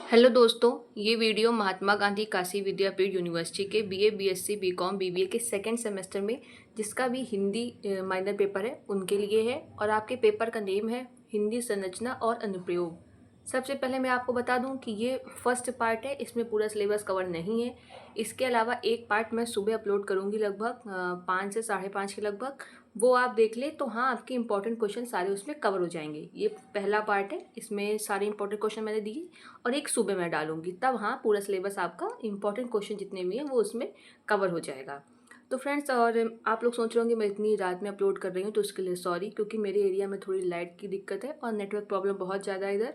Hello दोस्तों, ये video Mahatma Gandhi Kashi विद्यापीठ university के बीए, बीएससी, बीकॉम, बीबीए के सेकंड सेमेस्टर में जिसका भी हिंदी माइनर पेपर है उनके लिए है। और आपके पेपर का नेम है हिंदी संरचना और अनुप्रयोग। सबसे पहले मैं आपको बता दूं कि ये फर्स्ट पार्ट है, इसमें पूरा सिलेबस कवर नहीं है। इसके अलावा एक पार्ट मैं सुबह अपलोड करूंगी लगभग 5 से 5:30 के लगभग। वो आप देख ले तो हाँ, आपके इंपॉर्टेंट क्वेश्चन सारे उसमें कवर हो जाएंगे। ये पहला पार्ट है, इसमें सारे इंपॉर्टेंट क्वेश्चन मैंने दिए और एक सुबह मैं डालूंगी, तब हाँ पूरा सिलेबस आपका इंपॉर्टेंट क्वेश्चन जितने भी हैं वो उसमें कवर हो जाएगा। तो फ्रेंड्स, और आप लोग सोच रहे होंगे मैं इतनी रात में अपलोड कर रही हूँ तो उसके लिए सॉरी, क्योंकि मेरे एरिया में थोड़ी लाइट की दिक्कत है और नेटवर्क प्रॉब्लम बहुत ज़्यादा है इधर,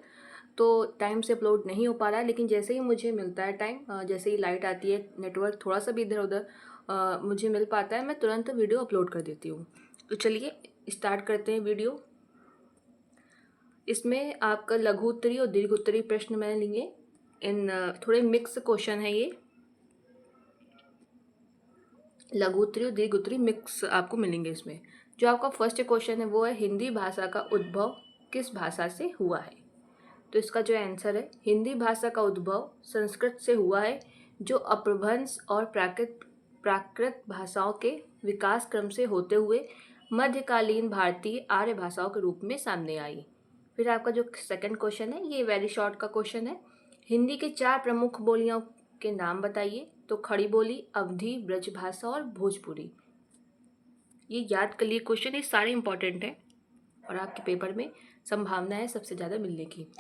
तो टाइम से अपलोड नहीं हो पा रहा है। लेकिन जैसे ही मुझे मिलता है टाइम, जैसे ही लाइट आती है, नेटवर्क थोड़ा सा भी इधर उधर मुझे मिल पाता है, मैं तुरंत वीडियो अपलोड कर देती हूँ। तो चलिए स्टार्ट करते हैं वीडियो। इसमें आपका लघु उत्तरी और दीर्घ उत्तरी प्रश्न मैंने लिए इन थोड़े मिक्स क्वेश्चन है ये। लघु उत्तरी और दीर्घ उत्तरी मिक्स आपको मिलेंगे इसमें। जो आपका फर्स्ट क्वेश्चन है वो है हिंदी भाषा का उद्भव किस भाषा से हुआ है। तो इसका जो आंसर है, हिंदी भाषा का उद्भव संस्कृत से हुआ है, जो अपभ्रंश और प्राकृत भाषाओं के विकास क्रम से होते हुए मध्यकालीन भारतीय आर्य भाषाओं के रूप में सामने आई। फिर आपका जो सेकंड क्वेश्चन है ये वेरी शॉर्ट का क्वेश्चन है, हिंदी के 4 प्रमुख बोलियों के नाम बताइए। तो खड़ी बोली, अवधी, ब्रजभाषा और भोजपुरी। ये याद कर लिए क्वेश्चन, ये सारे इंपॉर्टेंट हैं और आपके पेपर में संभावना है सबसे ज़्यादा मिलने की।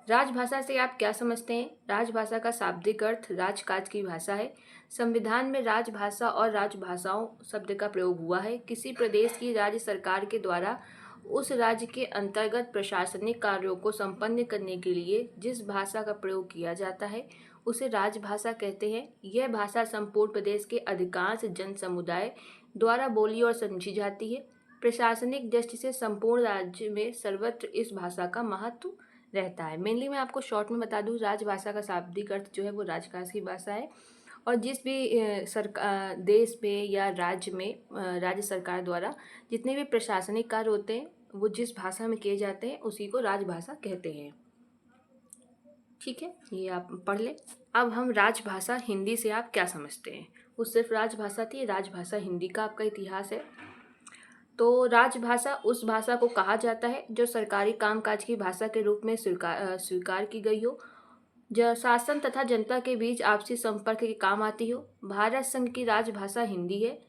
राजभाषा से आप क्या समझते हैं? राजभाषा का शाब्दिक अर्थ राजकाज की भाषा है। संविधान में राजभाषा और राजभाषाओं शब्द का प्रयोग हुआ है। किसी प्रदेश की राज्य सरकार के द्वारा उस राज्य के अंतर्गत प्रशासनिक कार्यों को संपन्न करने के लिए जिस भाषा का प्रयोग किया जाता है उसे राजभाषा कहते हैं। यह भाषा संपूर्ण प्रदेश के अधिकांश जन समुदाय द्वारा बोली और समझी जाती है। प्रशासनिक दृष्टि से संपूर्ण राज्य में सर्वत्र इस भाषा का महत्व रहता है। मेनली मैं आपको शॉर्ट में बता दूं, राजभाषा का शाब्दिक अर्थ जो है वो राजकाज की भाषा है। और जिस भी सरकार देश में या राज्य में राज्य सरकार द्वारा जितने भी प्रशासनिक कार्य होते हैं वो जिस भाषा में किए जाते हैं उसी को राजभाषा कहते हैं। ठीक है, ये आप पढ़ लें। अब हम राजभाषा हिंदी से आप क्या समझते हैं? वो सिर्फ राजभाषा थी, राजभाषा हिंदी का आपका इतिहास है। तो राजभाषा उस भाषा को कहा जाता है जो सरकारी कामकाज की भाषा के रूप में स्वीकार की गई हो, जो शासन तथा जनता के बीच आपसी संपर्क के काम आती हो। भारत संघ की राजभाषा हिंदी है।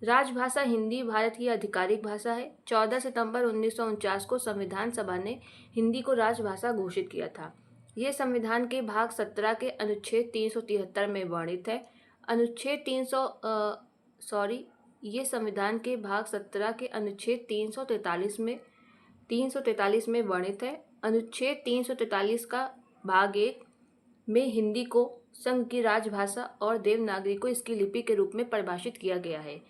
राजभाषा हिंदी भारत की आधिकारिक भाषा है। 14 सितंबर 1949 को संविधान सभा ने हिंदी को राजभाषा घोषित किया था। ये संविधान के भाग 17 के अनुच्छेद 373 में वर्णित है। अनुच्छेद 300 सॉरी ये संविधान के भाग 17 के अनुच्छेद 343 में वर्णित है। अनुच्छेद 343 का भाग 1 में हिंदी को संघ की राजभाषा और देवनागरी को इसकी लिपि के रूप में परिभाषित किया गया है।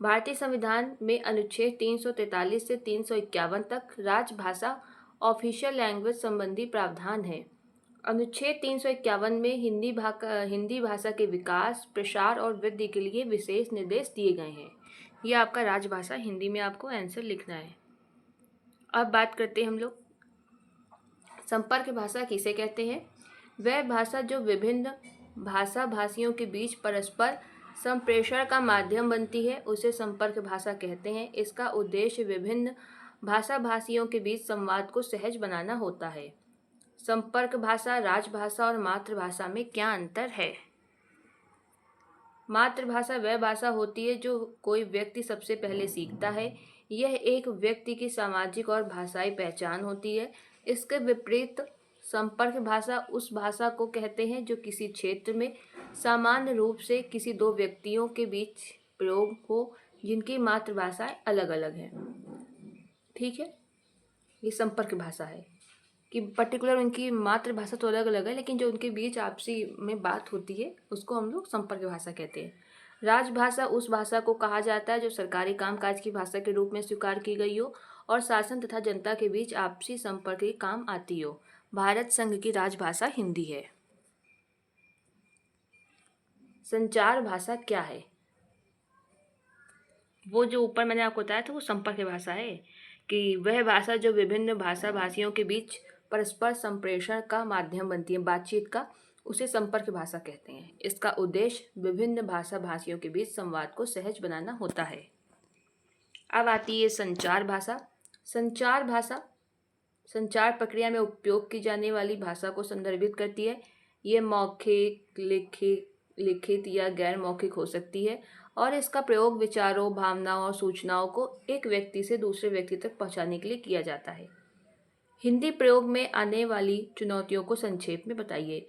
भारतीय संविधान में अनुच्छेद 343 से 351 तक राजभाषा ऑफिशियल लैंग्वेज संबंधी प्रावधान है। अनुच्छेद 351 में हिंदी भाषा के विकास, प्रसार और वृद्धि के लिए विशेष निर्देश दिए गए हैं। यह आपका राजभाषा हिंदी में आपको आंसर लिखना है। अब बात करते हैं हम लोग, संपर्क भाषा किसे कहते हैं? वह भाषा जो विभिन्न भाषा भाषियों के बीच परस्पर संप्रेषण का माध्यम बनती है उसे संपर्क भाषा कहते हैं। इसका उद्देश्य विभिन्न भाषा भाषियों के बीच संवाद को सहज बनाना होता है। संपर्क भाषा, राजभाषा और मातृभाषा में क्या अंतर है? मातृभाषा वह भाषा होती है जो कोई व्यक्ति सबसे पहले सीखता है। यह एक व्यक्ति की सामाजिक और भाषाई पहचान होती है। इसके विपरीत संपर्क भाषा उस भाषा को कहते हैं जो किसी क्षेत्र में सामान्य रूप से किसी दो व्यक्तियों के बीच प्रयोग हो जिनकी मातृभाषाएं अलग अलग हैं। ठीक है, ये संपर्क भाषा है कि पर्टिकुलर उनकी मातृभाषा तो अलग अलग है लेकिन जो उनके बीच आपसी में बात होती है उसको हम लोग संपर्क भाषा कहते हैं। राजभाषा उस भाषा को कहा जाता है जो सरकारी कामकाज की भाषा के रूप में स्वीकार की गई हो और शासन तथा जनता के बीच आपसी संपर्क के काम आती हो। भारत संघ की राजभाषा हिंदी है। संचार भाषा क्या है? वो जो ऊपर मैंने आपको बताया था वो संपर्क भाषा है कि वह भाषा जो विभिन्न भाषा भाषियों के बीच परस्पर संप्रेषण का माध्यम बनती है, बातचीत का, उसे संपर्क भाषा कहते हैं। इसका उद्देश्य विभिन्न भाषा भाषियों के बीच संवाद को सहज बनाना होता है। अब आती है संचार भाषा। संचार भाषा संचार प्रक्रिया में उपयोग की जाने वाली भाषा को संदर्भित करती है। ये मौखिक, लिखित या गैर मौखिक हो सकती है और इसका प्रयोग विचारों, भावनाओं और सूचनाओं को एक व्यक्ति से दूसरे व्यक्ति तक पहुंचाने के लिए किया जाता है। हिंदी प्रयोग में आने वाली चुनौतियों को संक्षेप में बताइए।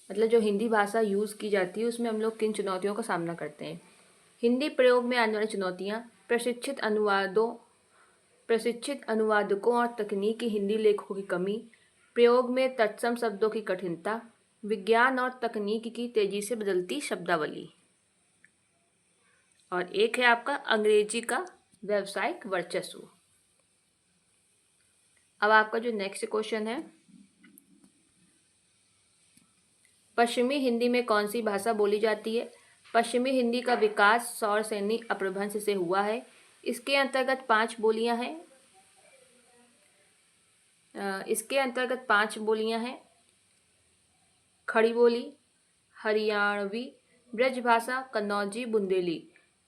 मतलब जो हिंदी भाषा यूज़ की जाती है उसमें हम लोग किन चुनौतियों का सामना करते हैं। हिंदी प्रयोग में आने वाली चुनौतियाँ: प्रशिक्षित अनुवादकों और तकनीकी हिंदी लेखकों की कमी, प्रयोग में तत्सम शब्दों की कठिनता, विज्ञान और तकनीक की तेजी से बदलती शब्दावली। और एक है आपका अंग्रेजी का व्यावसायिक वर्चस्व। अब आपका जो नेक्स्ट क्वेश्चन है, पश्चिमी हिंदी में कौन सी भाषा बोली जाती है? पश्चिमी हिंदी का विकास सौरसेनी अपभ्रंश से हुआ है। इसके अंतर्गत 5 बोलियां हैं। खड़ी बोली, हरियाणवी, ब्रजभाषा, कन्नौजी, बुंदेली।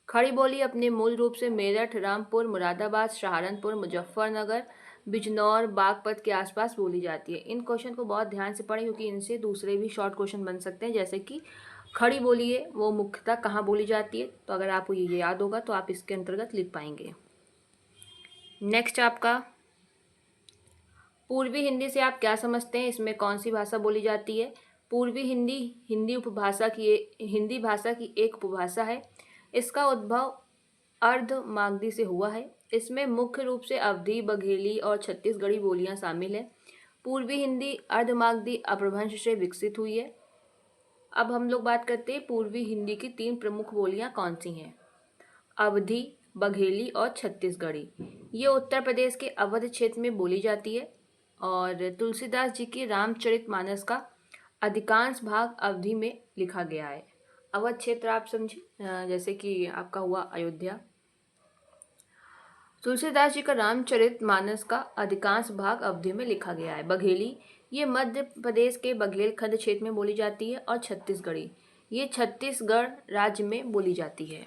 खड़ी बोली अपने मूल रूप से मेरठ, रामपुर, मुरादाबाद, सहारनपुर, मुजफ्फरनगर, बिजनौर, बागपत के आसपास बोली जाती है। इन क्वेश्चन को बहुत ध्यान से पढ़ें क्योंकि इनसे दूसरे भी शॉर्ट क्वेश्चन बन सकते हैं। जैसे कि खड़ी बोली है वो मुख्यतः कहाँ बोली जाती है, तो अगर आपको ये याद होगा तो आप इसके अंतर्गत लिख पाएंगे। नेक्स्ट आपका पूर्वी हिंदी से आप क्या समझते हैं? इसमें कौन सी भाषा बोली जाती है? पूर्वी हिंदी हिंदी भाषा की एक उपभाषा है। इसका उद्भव अर्ध मागधी से हुआ है। इसमें मुख्य रूप से अवधी, बघेली और छत्तीसगढ़ी बोलियां शामिल हैं। पूर्वी हिंदी अर्ध मागधी अपभ्रंश से विकसित हुई है। अब हम लोग बात करते हैं पूर्वी हिंदी की 3 प्रमुख बोलियां कौन सी हैं। अवधी, बघेली और छत्तीसगढ़ी। ये उत्तर प्रदेश के अवध क्षेत्र में बोली जाती है और तुलसीदास जी की रामचरितमानस का अधिकांश भाग अवधी में लिखा गया है। अवध क्षेत्र आप समझे, जैसे कि आपका हुआ अयोध्या। तुलसीदास जी का रामचरितमानस का अधिकांश भाग अवधी में लिखा गया है। बघेली ये मध्य प्रदेश के बघेलखंड क्षेत्र में बोली जाती है और छत्तीसगढ़ी ये छत्तीसगढ़ राज्य में बोली जाती है।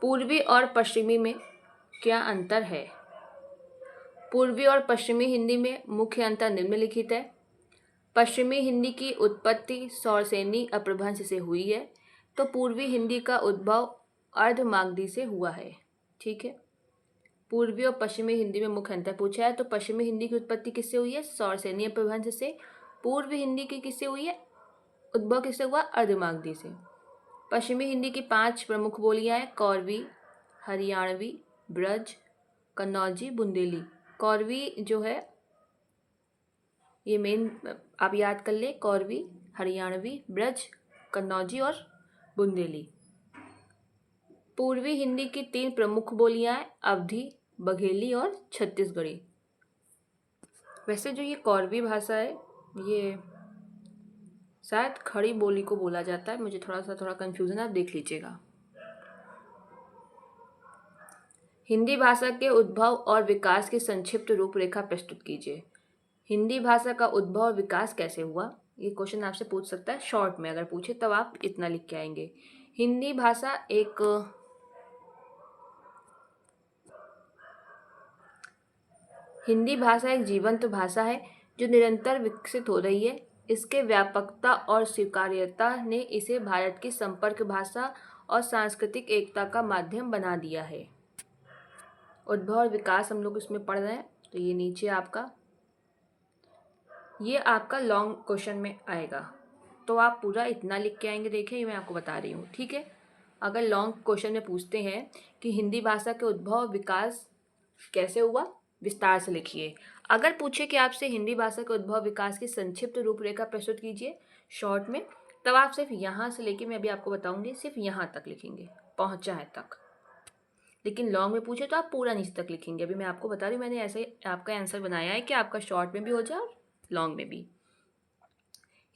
पूर्वी और पश्चिमी में क्या अंतर है? पूर्वी और पश्चिमी हिंदी में मुख्य अंतर निम्नलिखित है। पश्चिमी हिंदी की उत्पत्ति सौरसेनी अपभ्रंश से हुई है, तो पूर्वी हिंदी का उद्भव अर्धमागधी से हुआ है। ठीक है, पूर्वी और पश्चिमी हिंदी में मुख्य अंतर पूछा है, तो पश्चिमी हिंदी की उत्पत्ति किससे हुई है? सौरसेनी अपभ्रंश से। पूर्वी हिंदी की किससे हुई है? उद्भव किससे हुआ? अर्धमागधी से। पश्चिमी हिंदी की 5 प्रमुख बोलियां हैं: कौरवी, हरियाणवी, ब्रज, कन्नौजी, बुंदेली। कौरवी जो है ये मेन आप याद कर ले, कौरवी, हरियाणवी, ब्रज, कन्नौजी और बुंदेली। पूर्वी हिंदी की 3 प्रमुख बोलियां हैं: अवधी, बघेली और छत्तीसगढ़ी। वैसे जो ये कौरवी भाषा है ये शायद खड़ी बोली को बोला जाता है, मुझे थोड़ा कंफ्यूजन आप देख लीजिएगा। हिंदी भाषा के उद्भव और विकास की संक्षिप्त रूपरेखा प्रस्तुत कीजिए। हिंदी भाषा का उद्भव और विकास कैसे हुआ? ये क्वेश्चन आपसे पूछ सकता है शॉर्ट में, अगर पूछे तब आप इतना लिख के आएंगे। हिंदी भाषा एक जीवंत भाषा है जो निरंतर विकसित हो रही है। इसके व्यापकता और स्वीकार्यता ने इसे भारत की संपर्क भाषा और सांस्कृतिक एकता का माध्यम बना दिया है। उद्भव और विकास हम लोग इसमें पढ़ रहे हैं, तो ये नीचे ये आपका लॉन्ग क्वेश्चन में आएगा, तो आप पूरा इतना लिख के आएंगे। देखिए ये मैं आपको बता रही हूँ, ठीक है। अगर लॉन्ग क्वेश्चन में पूछते हैं कि हिंदी भाषा के उद्भव और विकास कैसे हुआ, विस्तार से लिखिए। अगर पूछे कि आपसे हिंदी भाषा के उद्भव विकास की संक्षिप्त रूपरेखा प्रस्तुत कीजिए शॉर्ट में, तब आप सिर्फ यहाँ से लेके मैं अभी आपको बताऊंगी सिर्फ यहाँ तक लिखेंगे, पहुँचा है तक। लेकिन लॉन्ग में पूछे तो आप पूरा नीचे तक लिखेंगे। अभी मैं आपको बता रही हूँ, मैंने ऐसे आपका आंसर बनाया है कि आपका शॉर्ट में भी हो जाए और लॉन्ग में भी।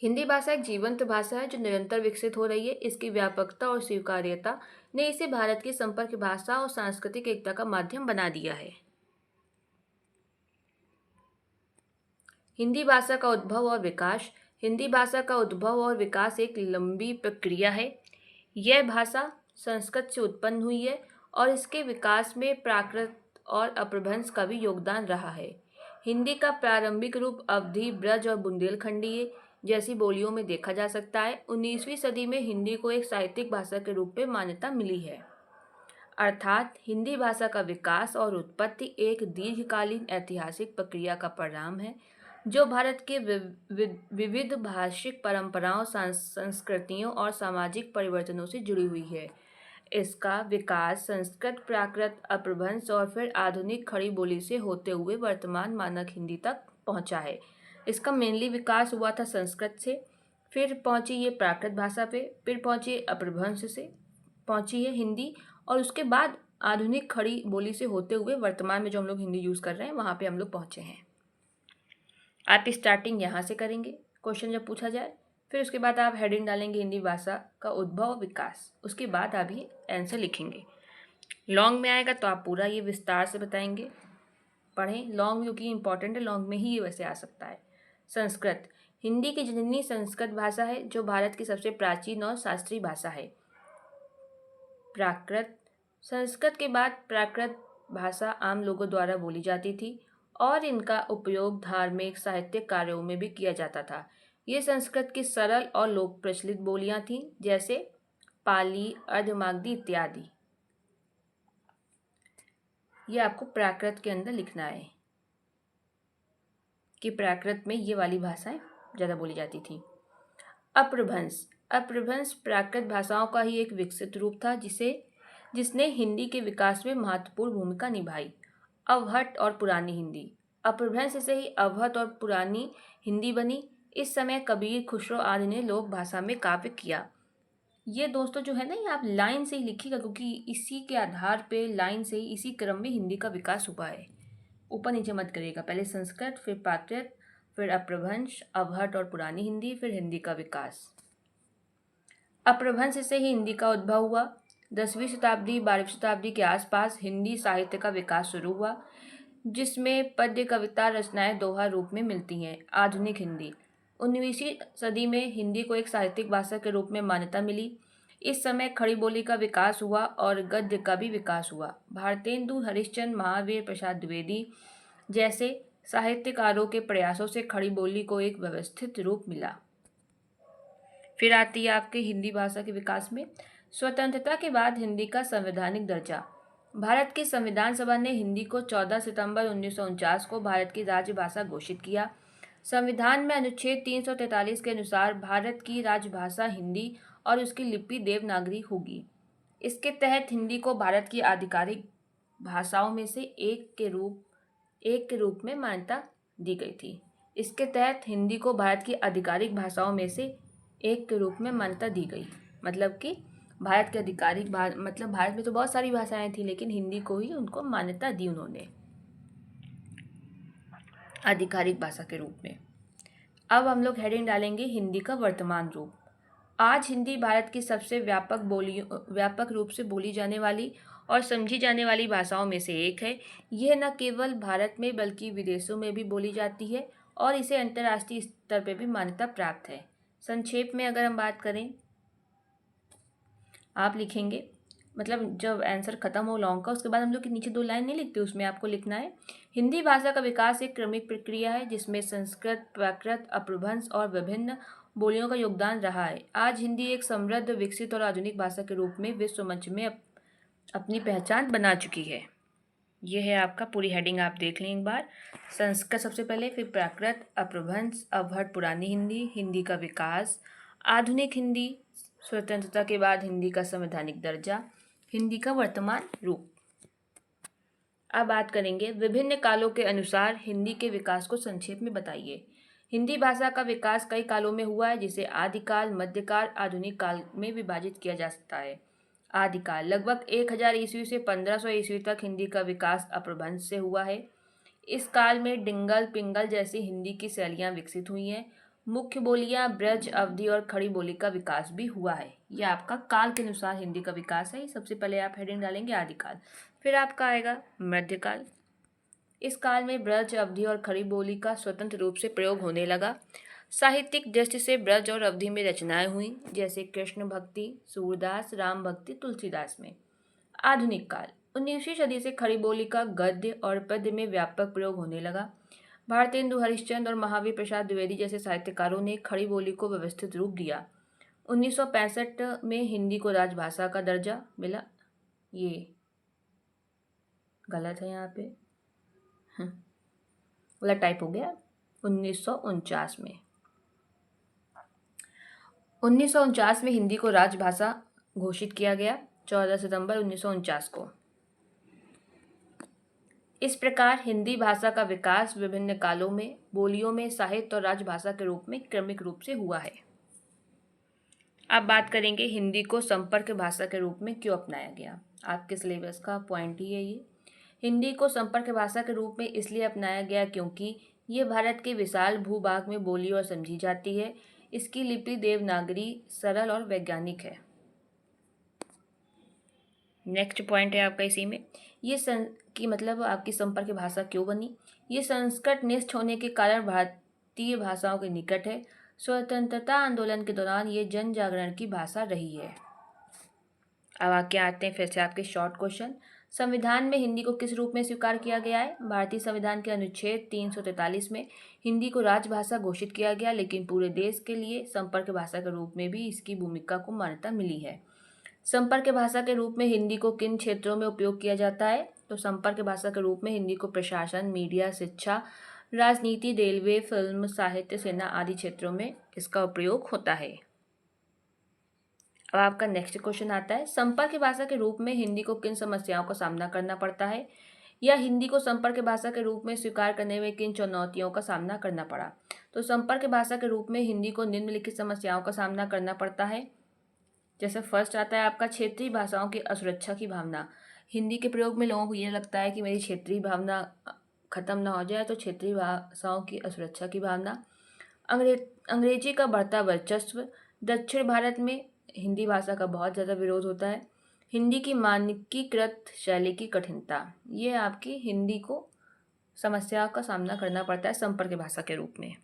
हिंदी भाषा एक जीवंत भाषा है जो निरंतर विकसित हो रही है। इसकी व्यापकता और स्वीकार्यता ने इसे भारत की संपर्क भाषा और सांस्कृतिक एकता का माध्यम बना दिया है। हिंदी भाषा का उद्भव और विकास। हिंदी भाषा का उद्भव और विकास एक लंबी प्रक्रिया है। यह भाषा संस्कृत से उत्पन्न हुई है और इसके विकास में प्राकृत और अपभ्रंश का भी योगदान रहा है। हिंदी का प्रारंभिक रूप अवधी, ब्रज और बुंदेलखंडी जैसी बोलियों में देखा जा सकता है। 19वीं सदी में हिंदी को एक साहित्यिक भाषा के रूप में मान्यता मिली है। अर्थात हिंदी भाषा का विकास और उत्पत्ति एक दीर्घकालीन ऐतिहासिक प्रक्रिया का परिणाम है जो भारत के विविध भाषिक परंपराओं, संस्कृतियों और सामाजिक परिवर्तनों से जुड़ी हुई है। इसका विकास संस्कृत, प्राकृत, अपभ्रंश और फिर आधुनिक खड़ी बोली से होते हुए वर्तमान मानक हिंदी तक पहुंचा है। इसका मेनली विकास हुआ था संस्कृत से, फिर पहुंची ये प्राकृत भाषा पे, फिर पहुंची अपभ्रंश से पहुंची है हिंदी, और उसके बाद आधुनिक खड़ी बोली से होते हुए वर्तमान में जो हम लोग हिंदी यूज़ कर रहे हैं वहाँ पे हम लोग पहुँचे हैं। आप स्टार्टिंग यहाँ से करेंगे क्वेश्चन जब पूछा जाए, फिर उसके बाद आप हेडिंग डालेंगे हिंदी भाषा का उद्भव और विकास, उसके बाद आप ये आंसर लिखेंगे। लॉन्ग में आएगा तो आप पूरा ये विस्तार से बताएंगे। पढ़ें लॉन्ग, क्योंकि इंपॉर्टेंट है, लॉन्ग में ही ये वैसे आ सकता है। संस्कृत। हिंदी की जननी संस्कृत भाषा है जो भारत की सबसे प्राचीन और शास्त्रीय भाषा है। प्राकृत। संस्कृत के बाद प्राकृत भाषा आम लोगों द्वारा बोली जाती थी और इनका उपयोग धार्मिक, साहित्यिक कार्यों में भी किया जाता था। ये संस्कृत की सरल और लोक प्रचलित बोलियां थीं, जैसे पाली, अर्धमागधी इत्यादि। ये आपको प्राकृत के अंदर लिखना है कि प्राकृत में ये वाली भाषाएं ज़्यादा बोली जाती थी। अपभ्रंश। अपभ्रंश प्राकृत भाषाओं का ही एक विकसित रूप था जिसने हिंदी के विकास में महत्वपूर्ण भूमिका निभाई। अवहट और पुरानी हिंदी। अपभ्रंश से ही अवहट और पुरानी हिंदी बनी। इस समय कबीर, खुसरो आदि ने लोक भाषा में काव्य किया। ये दोस्तों जो है ना, ये आप लाइन से ही लिखिएगा, क्योंकि इसी के आधार पे लाइन से ही इसी क्रम में हिंदी का विकास हुआ है। ऊपर नीचे मत करिएगा, पहले संस्कृत, फिर प्राकृत, फिर अपभ्रंश, अवहट और पुरानी हिंदी, फिर हिंदी का विकास। अपभ्रंश से ही हिंदी का उद्भव हुआ। 10वीं शताब्दी 12वीं शताब्दी के आसपास हिंदी साहित्य का विकास शुरू हुआ, जिसमें पद्य, कविता, रचनाएं दोहा रूप में मिलती हैं। आधुनिक हिंदी। 19वीं सदी में हिंदी को एक साहित्यिक भाषा के रूप में मान्यता मिली। इस समय खड़ी बोली का विकास हुआ और गद्य का भी विकास हुआ। भारतेंदु हरिश्चंद्र, महावीर प्रसाद द्विवेदी जैसे साहित्यकारों के प्रयासों से खड़ी बोली को एक व्यवस्थित रूप मिला। फिर आती है आपके हिंदी भाषा के विकास में स्वतंत्रता के बाद हिंदी का संवैधानिक दर्जा। भारत की संविधान सभा ने हिंदी को 14 सितंबर 1949 को भारत की राजभाषा घोषित किया। संविधान में अनुच्छेद 343 के अनुसार भारत की राजभाषा हिंदी और उसकी लिपि देवनागरी होगी। इसके तहत हिंदी को भारत की आधिकारिक भाषाओं में से एक के रूप में मान्यता दी गई थी। इसके तहत हिंदी को भारत की आधिकारिक भाषाओं में से एक के रूप में मान्यता दी गई। मतलब कि भारत के आधिकारिक मतलब भारत में तो बहुत सारी भाषाएं थी, लेकिन हिंदी को ही उनको मान्यता दी उन्होंने आधिकारिक भाषा के रूप में। अब हम लोग हेडिंग डालेंगे हिंदी का वर्तमान रूप। आज हिंदी भारत की सबसे व्यापक रूप से बोली जाने वाली और समझी जाने वाली भाषाओं में से एक है। यह न केवल भारत में बल्कि विदेशों में भी बोली जाती है और इसे अंतर्राष्ट्रीय स्तर पर भी मान्यता प्राप्त है। संक्षेप में अगर हम बात करें, आप लिखेंगे, मतलब जब आंसर खत्म हो लॉन्ग का, उसके बाद हम लोग के नीचे 2 लाइन नहीं लिखते, उसमें आपको लिखना है हिंदी भाषा का विकास एक क्रमिक प्रक्रिया है जिसमें संस्कृत, प्राकृत, अपभ्रंश और विभिन्न बोलियों का योगदान रहा है। आज हिंदी एक समृद्ध, विकसित और आधुनिक भाषा के रूप में विश्व मंच में अपनी पहचान बना चुकी है। यह है आपका पूरी हेडिंग, आप देख लें एक बार। संस्कृत सबसे पहले, फिर प्राकृत, अपभ्रंश, अवहट, पुरानी हिंदी, हिंदी का विकास, आधुनिक हिंदी, स्वतंत्रता के बाद हिंदी का संवैधानिक दर्जा, हिंदी का वर्तमान रूप। अब बात करेंगे विभिन्न कालों के अनुसार हिंदी के विकास को संक्षेप में बताइए। हिंदी भाषा का विकास कई कालों में हुआ है, जिसे आदिकाल, मध्यकाल, आधुनिक काल में विभाजित किया जा सकता है। आदिकाल लगभग 1000 ईस्वी से 1500 ईस्वी तक हिंदी का विकास अपभ्रंश से हुआ है। इस काल में डिंगल, पिंगल जैसी हिंदी की शैलियाँ विकसित हुई हैं। मुख्य बोलियां ब्रज, अवधी और खड़ी बोली का विकास भी हुआ है। ये आपका काल के अनुसार हिंदी का विकास है। सबसे पहले आप हेडिंग डालेंगे आदिकाल, फिर आपका आएगा मध्यकाल। इस काल में ब्रज, अवधी और खड़ी बोली का स्वतंत्र रूप से प्रयोग होने लगा। साहित्यिक दृष्टि से ब्रज और अवधी में रचनाएं हुई, जैसे कृष्ण भक्ति, सूरदास, राम भक्ति, तुलसीदास में। आधुनिक काल 19वीं सदी से खड़ी बोली का गद्य और पद्य में व्यापक प्रयोग होने लगा। भारतेंदु हरिश्चंद्र और महावीर प्रसाद द्विवेदी जैसे साहित्यकारों ने खड़ी बोली को व्यवस्थित रूप दिया। 1965 में हिंदी को राजभाषा का दर्जा मिला। ये गलत है, यहाँ पे गलत टाइप हो गया। 1949 में 1949 में हिंदी को राजभाषा घोषित किया गया, 14 सितंबर 1949 को। इस प्रकार हिंदी भाषा का विकास विभिन्न कालों में बोलियों में साहित्य और राजभाषा के रूप में क्रमिक रूप से हुआ है। अब बात करेंगे हिंदी को संपर्क भाषा के रूप में क्यों अपनाया गया। आपके सिलेबस का पॉइंट ही है ये। हिंदी को संपर्क भाषा के रूप में इसलिए अपनाया गया क्योंकि ये भारत के विशाल भूभाग में बोली और समझी जाती है। इसकी लिपि देवनागरी सरल और वैज्ञानिक है। नेक्स्ट पॉइंट है आपका इसी में, ये कि मतलब आपकी संपर्क भाषा क्यों बनी। ये संस्कृत निष्ठ होने के कारण भारतीय भाषाओं के निकट है। स्वतंत्रता आंदोलन के दौरान ये जन जागरण की भाषा रही है। अब आगे आते हैं फिर से आपके शॉर्ट क्वेश्चन। संविधान में हिंदी को किस रूप में स्वीकार किया गया है। भारतीय संविधान के अनुच्छेद 343 में हिंदी को राजभाषा घोषित किया गया, लेकिन पूरे देश के लिए संपर्क भाषा के रूप में भी इसकी भूमिका को मान्यता मिली है। संपर्क भाषा के रूप में हिंदी को किन क्षेत्रों में उपयोग किया जाता है। तो संपर्क भाषा के रूप में हिंदी को प्रशासन, मीडिया, शिक्षा, राजनीति, रेलवे, फिल्म, साहित्य, सेना आदि क्षेत्रों में इसका उपयोग होता है। अब आपका नेक्स्ट क्वेश्चन आता है, संपर्क भाषा के रूप में हिंदी को किन समस्याओं का सामना करना पड़ता है, या हिंदी को संपर्क भाषा के रूप में स्वीकार करने में किन चुनौतियों का सामना करना पड़ा। तो संपर्क भाषा के रूप में हिंदी को निम्नलिखित समस्याओं का सामना करना पड़ता है। जैसे फर्स्ट आता है आपका क्षेत्रीय भाषाओं की असुरक्षा की भावना। हिंदी के प्रयोग में लोगों को ये लगता है कि मेरी क्षेत्रीय भावना खत्म ना हो जाए, तो क्षेत्रीय भाषाओं की असुरक्षा की भावना। अंग्रेजी का बढ़ता वर्चस्व। दक्षिण भारत में हिंदी भाषा का बहुत ज़्यादा विरोध होता है। हिंदी की मानकीकृत शैली की कठिनता। ये आपकी हिंदी को समस्या का सामना करना पड़ता है संपर्क भाषा के रूप में।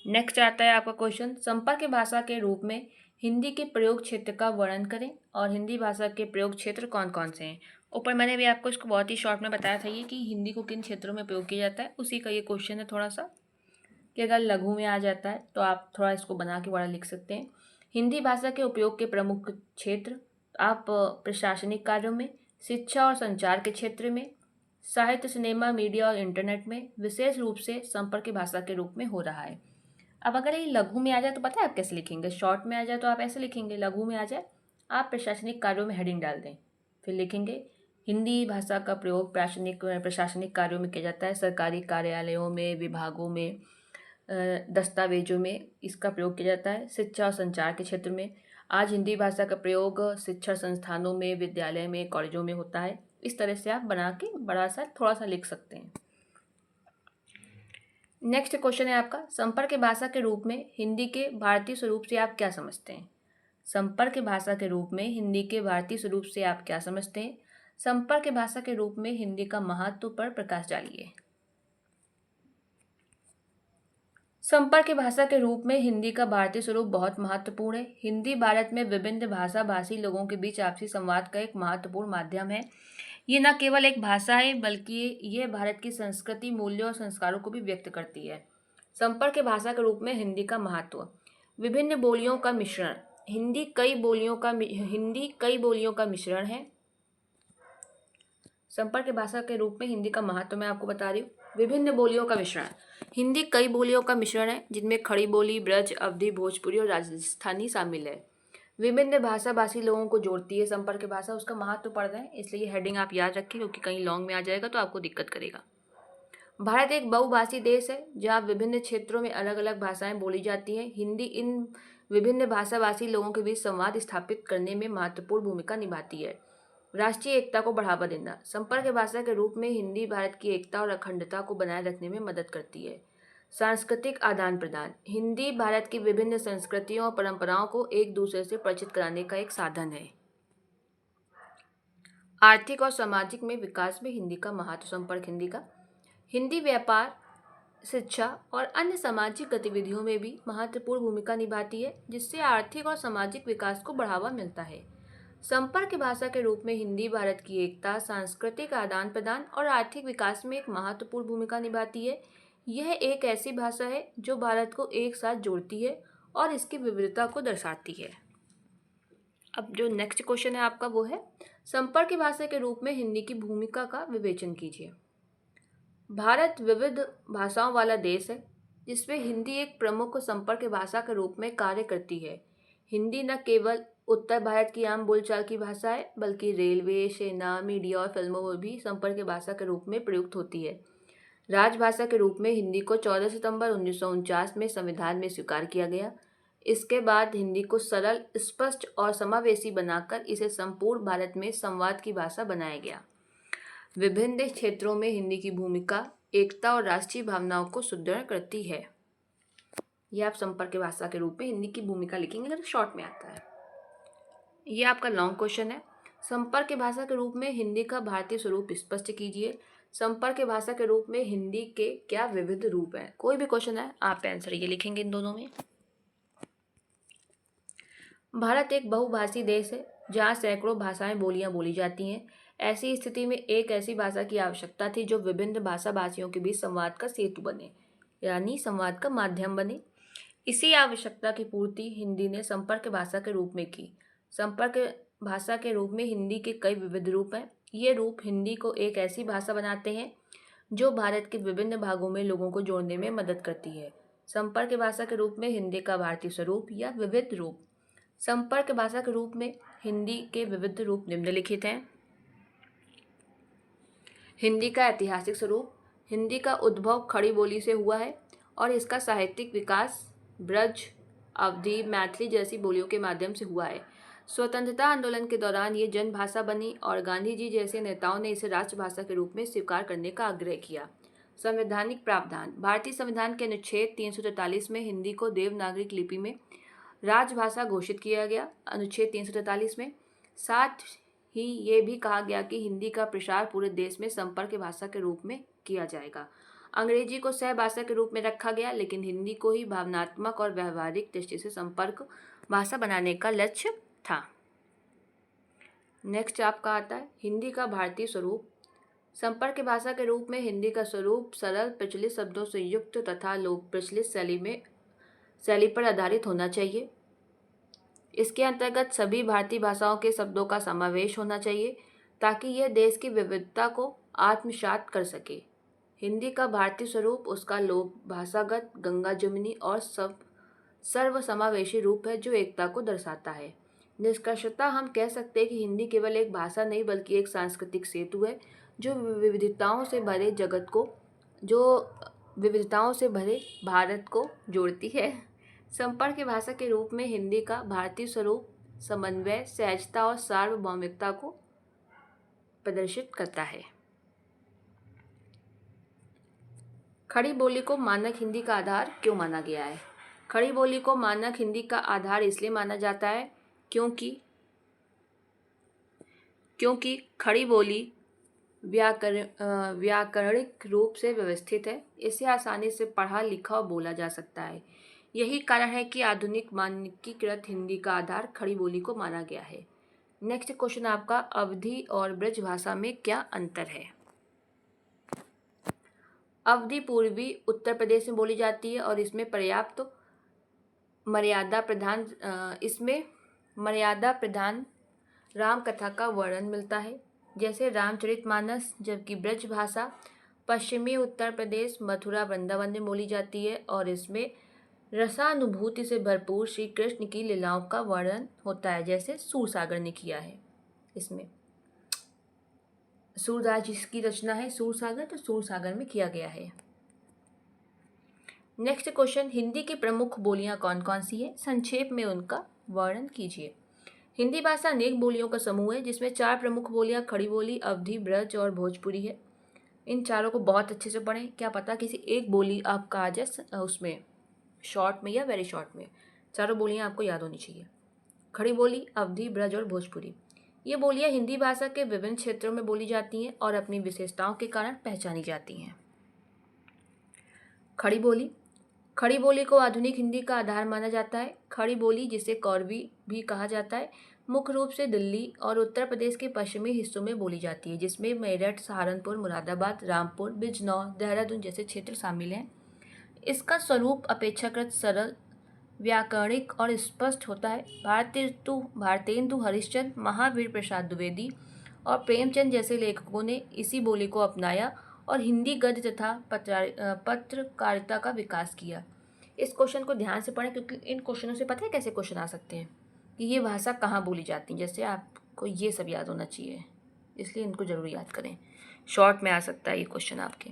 नेक्स्ट आता है आपका क्वेश्चन, संपर्क भाषा के रूप में हिंदी के प्रयोग क्षेत्र का वर्णन करें और हिंदी भाषा के प्रयोग क्षेत्र कौन कौन से हैं। ऊपर मैंने भी आपको इसको बहुत ही शॉर्ट में बताया था ये कि हिंदी को किन क्षेत्रों में प्रयोग किया जाता है, उसी का ये क्वेश्चन है थोड़ा सा, कि अगर लघु में आ जाता है तो आप थोड़ा इसको बना के बड़ा लिख सकते हैं। हिंदी भाषा के उपयोग के प्रमुख क्षेत्र, आप प्रशासनिक कार्यों में, शिक्षा और संचार के क्षेत्र में, साहित्य, सिनेमा, मीडिया और इंटरनेट में विशेष रूप से संपर्क भाषा के रूप में हो रहा है। अब अगर ये लघु में आ जाए तो पता है आप कैसे लिखेंगे। शॉर्ट में आ जाए तो आप ऐसे लिखेंगे, लघु में आ जाए आप प्रशासनिक कार्यों में हेडिंग डाल दें, फिर लिखेंगे हिंदी भाषा का प्रयोग प्रशासनिक कार्यों में किया जाता है। सरकारी कार्यालयों में, विभागों में, दस्तावेजों में इसका प्रयोग किया जाता है। शिक्षा और संचार के क्षेत्र में आज हिंदी भाषा का प्रयोग शिक्षा संस्थानों में, विद्यालय में, कॉलेजों में होता है। इस तरह से आप बना के बड़ा सा थोड़ा सा लिख सकते हैं। नेक्स्ट क्वेश्चन है आपका, संपर्क भाषा के रूप में हिंदी के भारतीय स्वरूप से आप क्या समझते हैं। संपर्क भाषा के रूप में हिंदी के भारतीय स्वरूप से आप क्या समझते हैं। संपर्क भाषा के रूप में हिंदी का महत्व पर प्रकाश डालिए। संपर्क भाषा के रूप में हिंदी का भारतीय स्वरूप बहुत महत्वपूर्ण है। हिंदी भारत में विभिन्न भाषा भाषी लोगों के बीच आपसी संवाद का एक महत्वपूर्ण माध्यम है। ये न केवल एक भाषा है बल्कि ये भारत की संस्कृति, मूल्यों और संस्कारों को भी व्यक्त करती है। संपर्क भाषा के रूप में हिंदी का महत्व, विभिन्न बोलियों का मिश्रण। हिंदी कई बोलियों का मिश्रण है। संपर्क भाषा के रूप में हिंदी का महत्व मैं आपको बता रही हूँ। विभिन्न बोलियों का मिश्रण, हिंदी कई बोलियों का मिश्रण है जिनमें खड़ी बोली, ब्रज, अवधी, भोजपुरी और राजस्थानी शामिल है। विभिन्न भाषा भाषी लोगों को जोड़ती है संपर्क भाषा, उसका महत्व पड़ रहा है, इसलिए हेडिंग आप याद रखें क्योंकि कहीं लॉन्ग में आ जाएगा तो आपको दिक्कत करेगा। भारत एक बहुभाषी देश है जहाँ विभिन्न क्षेत्रों में अलग अलग भाषाएं बोली जाती हैं। हिंदी इन विभिन्न भाषा भाषी लोगों के बीच संवाद स्थापित करने में महत्वपूर्ण भूमिका निभाती है। राष्ट्रीय एकता को बढ़ावा देना, संपर्क भाषा के रूप में हिंदी भारत की एकता और अखंडता को बनाए रखने में मदद करती है। सांस्कृतिक आदान प्रदान। हिंदी भारत की विभिन्न संस्कृतियों और परंपराओं को एक दूसरे से परिचित कराने का एक साधन है। आर्थिक और सामाजिक में विकास में हिंदी का महत्व। संपर्क हिंदी का हिंदी व्यापार, शिक्षा और अन्य सामाजिक गतिविधियों में भी महत्वपूर्ण भूमिका निभाती है, जिससे आर्थिक और सामाजिक विकास को बढ़ावा मिलता है। संपर्क भाषा के रूप में हिंदी भारत की एकता, सांस्कृतिक आदान प्रदान और आर्थिक विकास में एक महत्वपूर्ण भूमिका निभाती है। यह एक ऐसी भाषा है जो भारत को एक साथ जोड़ती है और इसकी विविधता को दर्शाती है। अब जो नेक्स्ट क्वेश्चन है आपका वो है, संपर्क भाषा के रूप में हिंदी की भूमिका का विवेचन कीजिए। भारत विविध भाषाओं वाला देश है, जिसमें हिंदी एक प्रमुख संपर्क भाषा के रूप में कार्य करती है। हिंदी न केवल उत्तर भारत की आम बोलचाल की भाषा है, बल्कि रेलवे, सेना, मीडिया और फिल्मों में भी संपर्क भाषा के रूप में प्रयुक्त होती है। राजभाषा के रूप में हिंदी को 14 सितंबर 1949 में संविधान में स्वीकार किया गया। इसके बाद हिंदी को सरल, स्पष्ट और समावेशी बनाकर इसे संपूर्ण भारत में संवाद की भाषा बनाया गया। विभिन्न क्षेत्रों में हिंदी की भूमिका एकता और राष्ट्रीय भावनाओं को सुदृढ़ करती है। यह आप संपर्क भाषा के रूप में हिंदी की भूमिका लिखेंगे अगर शॉर्ट में आता है। यह आपका लॉन्ग क्वेश्चन है। संपर्क भाषा के रूप में हिंदी का भारतीय स्वरूप स्पष्ट कीजिए। संपर्क भाषा के रूप में हिंदी के क्या विविध रूप हैं? कोई भी क्वेश्चन है आप आंसर ये लिखेंगे इन दोनों में। भारत एक बहुभाषी देश है, जहाँ सैकड़ों भाषाएं बोलियां बोली जाती हैं। ऐसी स्थिति में एक ऐसी भाषा की आवश्यकता थी जो विभिन्न भाषा भाषियों के बीच संवाद का सेतु बने, यानी संवाद का माध्यम बने। इसी आवश्यकता की पूर्ति हिंदी ने संपर्क भाषा के रूप में की। संपर्क भाषा के रूप में हिंदी के कई विविध रूप हैं। ये रूप हिंदी को एक ऐसी भाषा बनाते हैं जो भारत के विभिन्न भागों में लोगों को जोड़ने में मदद करती है। संपर्क भाषा के रूप में हिंदी का भारतीय स्वरूप या विविध रूप। संपर्क भाषा के रूप में हिंदी के विविध रूप निम्नलिखित हैं। हिंदी का ऐतिहासिक स्वरूप। हिंदी का उद्भव खड़ी बोली से हुआ है और इसका साहित्यिक विकास ब्रज, अवधी, मैथिली जैसी बोलियों के माध्यम से हुआ है। स्वतंत्रता आंदोलन के दौरान ये जनभाषा बनी और गांधी जी जैसे नेताओं ने इसे राष्ट्रभाषा के रूप में स्वीकार करने का आग्रह किया। संवैधानिक प्रावधान। भारतीय संविधान के अनुच्छेद 343 में हिंदी को देवनागरी लिपि में राजभाषा घोषित किया गया। अनुच्छेद 343 में साथ ही ये भी कहा गया कि हिंदी का प्रसार पूरे देश में संपर्क भाषा के रूप में किया जाएगा। अंग्रेजी को सहभाषा के रूप में रखा गया, लेकिन हिंदी को ही भावनात्मक और व्यवहारिक दृष्टि से संपर्क भाषा बनाने का लक्ष्य था। नेक्स्ट आपका आता है हिंदी का भारतीय स्वरूप। संपर्क भाषा के रूप में हिंदी का स्वरूप सरल, प्रचलित शब्दों से युक्त तथा लोक प्रचलित शैली पर आधारित होना चाहिए। इसके अंतर्गत सभी भारतीय भाषाओं के शब्दों का समावेश होना चाहिए ताकि यह देश की विविधता को आत्मसात कर सके। हिंदी का भारतीय स्वरूप उसका लोक भाषागत, गंगा जमुनी और सर्वसमावेशी रूप है जो एकता को दर्शाता है। निष्कर्षतः हम कह सकते हैं कि हिंदी केवल एक भाषा नहीं बल्कि एक सांस्कृतिक सेतु है जो विविधताओं से भरे भारत को जोड़ती है। संपर्क भाषा के रूप में हिंदी का भारतीय स्वरूप समन्वय, सहजता और सार्वभौमिकता को प्रदर्शित करता है। खड़ी बोली को मानक हिंदी का आधार क्यों माना गया है? खड़ी बोली को मानक हिंदी का आधार इसलिए माना जाता है क्योंकि खड़ी बोली व्याकरणिक रूप से व्यवस्थित है। इसे आसानी से पढ़ा, लिखा और बोला जा सकता है। यही कारण है कि आधुनिक मानकीकृत हिंदी का आधार खड़ी बोली को माना गया है। नेक्स्ट क्वेश्चन आपका, अवधी और ब्रज भाषा में क्या अंतर है? अवधी पूर्वी उत्तर प्रदेश में बोली जाती है और इसमें मर्यादा प्रधान राम कथा का वर्णन मिलता है, जैसे रामचरितमानस। जबकि ब्रज भाषा पश्चिमी उत्तर प्रदेश, मथुरा, वृंदावन में बोली जाती है और इसमें रसानुभूति से भरपूर श्री कृष्ण की लीलाओं का वर्णन होता है, जैसे सूरसागर ने किया है। इसमें सूरदास जी की रचना है सूरसागर, तो सूरसागर में किया गया है। नेक्स्ट क्वेश्चन, हिंदी की प्रमुख बोलियां कौन कौन सी है? संक्षेप में उनका वर्णन कीजिए। हिंदी भाषा अनेक बोलियों का समूह है जिसमें 4 प्रमुख बोलियां खड़ी बोली, अवधी, ब्रज और भोजपुरी है। इन चारों को बहुत अच्छे से पढ़ें, क्या पता किसी एक बोली आपका आ जाए उसमें शॉर्ट में या वेरी शॉर्ट में। चारों बोलियां आपको याद होनी चाहिए। खड़ी बोली, अवधी, ब्रज और भोजपुरी। ये बोलियां हिंदी भाषा के विभिन्न क्षेत्रों में बोली जाती हैं और अपनी विशेषताओं के कारण पहचानी जाती हैं। खड़ी बोली, खड़ी बोली को आधुनिक हिंदी का आधार माना जाता है। खड़ी बोली, जिसे कौरवी भी कहा जाता है, मुख्य रूप से दिल्ली और उत्तर प्रदेश के पश्चिमी हिस्सों में बोली जाती है, जिसमें मेरठ, सहारनपुर, मुरादाबाद, रामपुर, बिजनौर, देहरादून जैसे क्षेत्र शामिल हैं। इसका स्वरूप अपेक्षाकृत सरल, व्याकरणिक और स्पष्ट होता है। भारतेंदु हरिश्चंद्र, महावीर प्रसाद द्विवेदी और प्रेमचंद जैसे लेखकों ने इसी बोली को अपनाया और हिंदी गद्य तथा पत्रकारिता का विकास किया। इस क्वेश्चन को ध्यान से पढ़ें, क्योंकि इन क्वेश्चनों से पता है कैसे क्वेश्चन आ सकते हैं कि ये भाषा कहाँ बोली जाती है। जैसे आपको ये सब याद होना चाहिए, इसलिए इनको जरूर याद करें। शॉर्ट में आ सकता है ये क्वेश्चन आपके।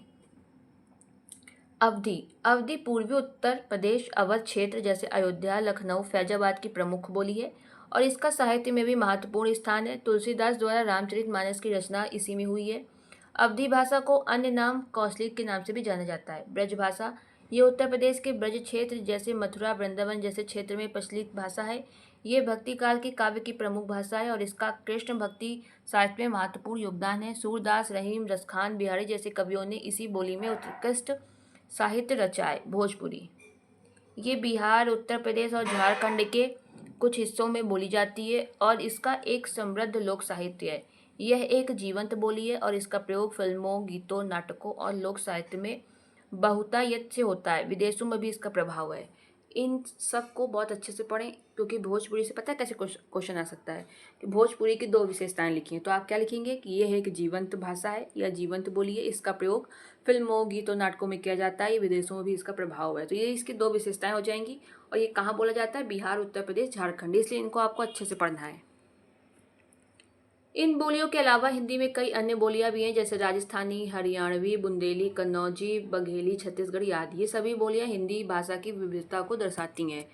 अवधी, अवधी पूर्वी उत्तर प्रदेश अवध क्षेत्र जैसे अयोध्या, लखनऊ, फैजाबाद की प्रमुख बोली है और इसका साहित्य में भी महत्वपूर्ण स्थान है। तुलसीदास द्वारा रामचरितमानस की रचना इसी में हुई है। अवधी भाषा को अन्य नाम कौशलिक के नाम से भी जाना जाता है। ब्रज भाषा, ये उत्तर प्रदेश के ब्रज क्षेत्र जैसे मथुरा, वृंदावन जैसे क्षेत्र में प्रचलित भाषा है। ये भक्ति काल के काव्य की प्रमुख भाषा है और इसका कृष्ण भक्ति साहित्य में महत्वपूर्ण योगदान है। सूरदास, रहीम, रसखान, बिहारी जैसे कवियों ने इसी बोली में उत्कृष्ट साहित्य रचा है। भोजपुरी, ये बिहार, उत्तर प्रदेश और झारखंड के कुछ हिस्सों में बोली जाती है और इसका एक समृद्ध लोक साहित्य है। यह एक जीवंत बोली है और इसका प्रयोग फिल्मों, गीतों, नाटकों और लोक साहित्य में बहुतायत से होता है। विदेशों में भी इसका प्रभाव है। इन सब को बहुत अच्छे से पढ़ें, क्योंकि भोजपुरी से पता है कैसे क्वेश्चन आ सकता है कि भोजपुरी की दो विशेषताएं लिखी हैं। तो आप क्या लिखेंगे कि यह एक जीवंत भाषा है या जीवंत बोली है, इसका प्रयोग फिल्मों, गीतों, नाटकों में किया जाता है, ये विदेशों में भी इसका प्रभाव है। तो ये इसकी दो विशेषताएं हो जाएंगी। और ये कहाँ बोला जाता है? बिहार, उत्तर प्रदेश, झारखंड। इसलिए इनको आपको अच्छे से पढ़ना है। इन बोलियों के अलावा हिंदी में कई अन्य बोलियां भी हैं, जैसे राजस्थानी, हरियाणवी, बुंदेली, कन्नौजी, बघेली, छत्तीसगढ़ी आदि। ये सभी बोलियां हिंदी भाषा की विविधता को दर्शाती हैं।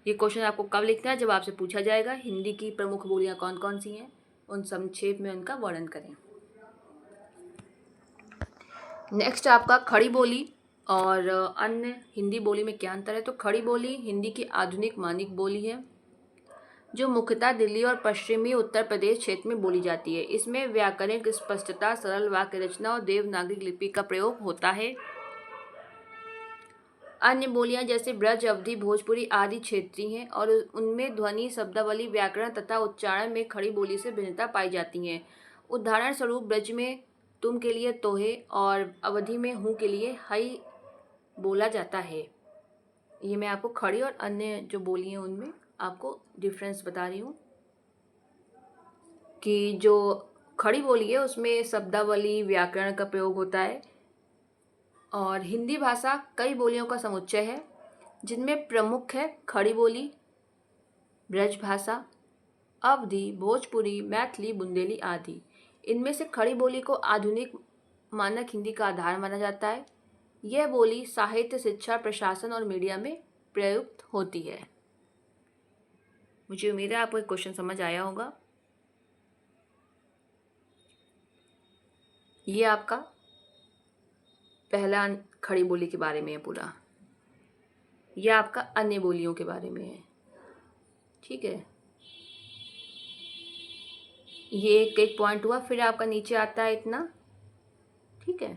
ये क्वेश्चन आपको कब लिखना है? जब आपसे पूछा जाएगा हिंदी की प्रमुख बोलियां कौन कौन सी हैं, उन संक्षेप में उनका वर्णन करें। नेक्स्ट आपका खड़ी बोली और अन्य हिंदी बोली में क्या अंतर है? तो खड़ी बोली हिंदी की आधुनिक मानक बोली है जो मुख्यतः दिल्ली और पश्चिमी उत्तर प्रदेश क्षेत्र में बोली जाती है। इसमें व्याकरणिक स्पष्टता, सरल वाक्य रचना और देवनागरी लिपि का प्रयोग होता है। अन्य बोलियां जैसे ब्रज, अवधी, भोजपुरी आदि क्षेत्रीय हैं और उनमें ध्वनि, शब्दावली, व्याकरण तथा उच्चारण में खड़ी बोली से भिन्नता पाई जाती है। उदाहरण स्वरूप ब्रज में तुम के लिए तोहे और अवधी में हूँ के लिए हई बोला जाता है। ये मैं आपको खड़ी और अन्य जो बोली हैं उनमें आपको डिफरेंस बता रही हूँ कि जो खड़ी बोली है उसमें शब्दावली, व्याकरण का प्रयोग होता है। और हिंदी भाषा कई बोलियों का समुच्चय है, जिनमें प्रमुख है खड़ी बोली, ब्रज भाषा, अवधी, भोजपुरी, मैथिली, बुंदेली आदि। इनमें से खड़ी बोली को आधुनिक मानक हिंदी का आधार माना जाता है। यह बोली साहित्य, शिक्षा, प्रशासन और मीडिया में प्रयुक्त होती है। मुझे उम्मीद है आपको एक क्वेश्चन समझ आया होगा। ये आपका पहला खड़ी बोली के बारे में है पूरा। यह आपका अन्य बोलियों के बारे में है, ठीक है। ये एक पॉइंट हुआ। फिर आपका नीचे आता है इतना, ठीक है।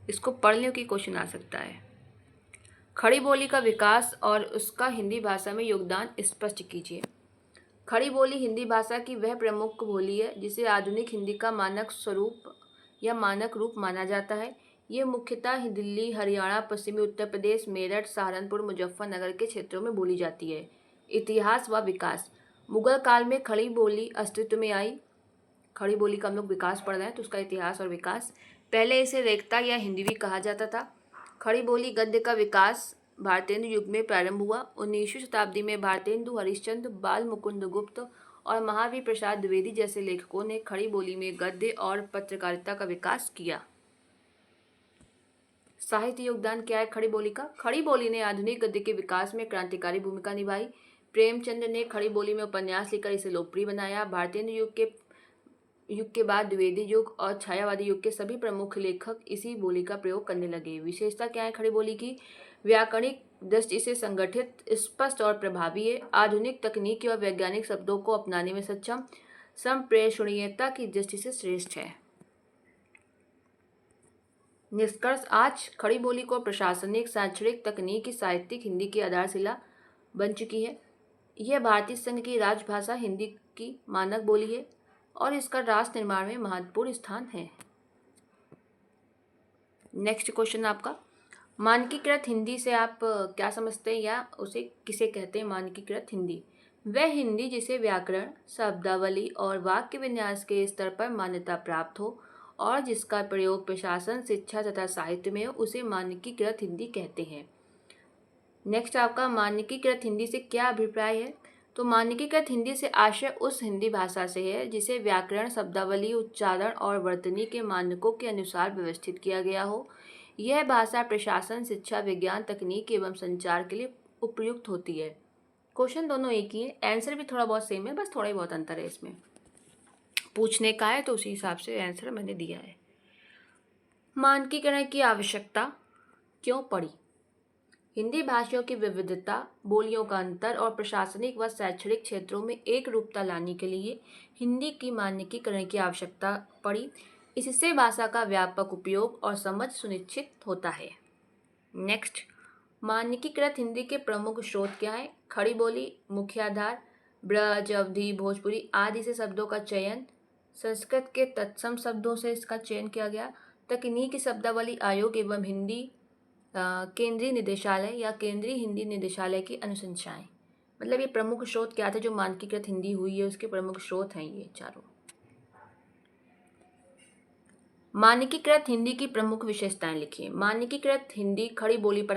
इसको पढ़ने की क्वेश्चन आ सकता है। खड़ी बोली का विकास और उसका हिंदी भाषा में योगदान स्पष्ट कीजिए। खड़ी बोली हिंदी भाषा की वह प्रमुख बोली है जिसे आधुनिक हिंदी का मानक स्वरूप या मानक रूप माना जाता है। ये मुख्यतः दिल्ली, हरियाणा, पश्चिमी उत्तर प्रदेश, मेरठ, सहारनपुर, मुजफ्फरनगर के क्षेत्रों में बोली जाती है। इतिहास व विकास। मुगल काल में खड़ी बोली अस्तित्व में आई। खड़ी बोली का हम लोग विकास पढ़ रहे हैं, तो उसका इतिहास और विकास। पहले इसे रेखता या हिंदवी कहा जाता था। खड़ी बोली गद्य का विकास भारतेंदु युग में प्रारंभ हुआ। 19वीं शताब्दी में भारतेंदु हरिश्चंद्र, बाल मुकुंद गुप्त और महावीर प्रसाद द्विवेदी जैसे लेखकों ने खड़ी बोली में गद्य और पत्रकारिता का विकास किया। साहित्य योगदान क्या है खड़ी बोली का? खड़ी बोली ने आधुनिक गद्य के विकास में क्रांतिकारी भूमिका निभाई। प्रेमचंद ने खड़ी बोली में उपन्यास लिखकर इसे लोकप्रिय बनाया। भारतेंदु युग के युग के बाद द्विवेदी युग और छायावादी युग के सभी प्रमुख लेखक इसी बोली का प्रयोग करने लगे। विशेषता क्या है खड़ी बोली की? व्याकरणिक दृष्टि से संगठित, स्पष्ट और प्रभावी है। आधुनिक तकनीकी और वैज्ञानिक शब्दों को अपनाने में सक्षम, संप्रेषणीयता की दृष्टि से श्रेष्ठ है। निष्कर्ष, आज खड़ी बोली को प्रशासनिक, शैक्षणिक, तकनीकी, साहित्यिक हिंदी की आधारशिला बन चुकी है। यह भारतीय संघ की राजभाषा हिंदी की मानक बोली है और इसका राष्ट्र निर्माण में महत्वपूर्ण स्थान है। नेक्स्ट क्वेश्चन आपका, मानकीकृत हिंदी से आप क्या समझते हैं या उसे किसे कहते हैं? मानकीकृत हिंदी वह हिंदी जिसे व्याकरण, शब्दावली और वाक्य विन्यास के स्तर पर मान्यता प्राप्त हो और जिसका प्रयोग प्रशासन, शिक्षा तथा साहित्य में हो, उसे मानकीकृत हिंदी कहते हैं। नेक्स्ट आपका, मानकीकृत हिंदी से क्या अभिप्राय है? तो मानकीकृत हिंदी से आशय उस हिंदी भाषा से है जिसे व्याकरण, शब्दावली, उच्चारण और वर्तनी के मानकों के अनुसार व्यवस्थित किया गया हो। यह भाषा प्रशासन, शिक्षा, विज्ञान, तकनीक एवं संचार के लिए उपयुक्त होती है। क्वेश्चन दोनों एक ही है, आंसर भी थोड़ा बहुत सेम है, बस थोड़ा ही बहुत अंतर है इसमें। पूछने का है तो उसी हिसाब से आंसर मैंने दिया है। मानकीकरण की आवश्यकता क्यों पड़ी? हिंदी भाषाओं की विविधता, बोलियों का अंतर और प्रशासनिक व शैक्षणिक क्षेत्रों में एक रूपता लाने के लिए हिंदी की मानकीकरण की आवश्यकता पड़ी। इससे भाषा का व्यापक उपयोग और समझ सुनिश्चित होता है। नेक्स्ट, मानकीकृत हिंदी के प्रमुख स्रोत क्या है? खड़ी बोली, मुख्याधार, ब्रज, अवधी, भोजपुरी आदि से शब्दों का चयन, संस्कृत के तत्सम शब्दों से इसका चयन किया गया, तकनीकी शब्दावली आयोग एवं हिंदी केंद्रीय निदेशालय या केंद्रीय हिंदी निदेशालय की अनुशंसाएं। मतलब ये प्रमुख स्रोत क्या थे जो मानकीकृत हिंदी हुई है, उसके प्रमुख स्रोत हैं ये चारों। मानकीकृत हिंदी की प्रमुख विशेषताएं लिखिए। मानकीकृत हिंदी खड़ी बोली पर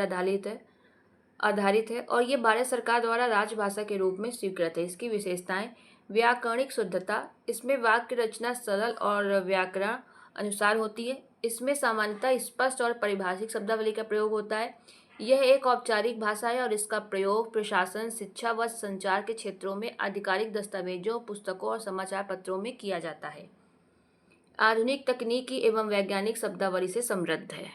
आधारित है और ये भारत सरकार द्वारा राजभाषा के रूप में स्वीकृत है। इसकी विशेषताएं, व्याकरणिक शुद्धता, इसमें वाक्य रचना सरल और व्याकरण अनुसार होती है। इसमें सामान्यतः स्पष्ट और परिभाषिक शब्दावली का प्रयोग होता है। यह एक औपचारिक भाषा है और इसका प्रयोग प्रशासन, शिक्षा व संचार के क्षेत्रों में आधिकारिक दस्तावेजों, पुस्तकों और समाचार पत्रों में किया जाता है। आधुनिक तकनीकी एवं वैज्ञानिक शब्दावली से समृद्ध है।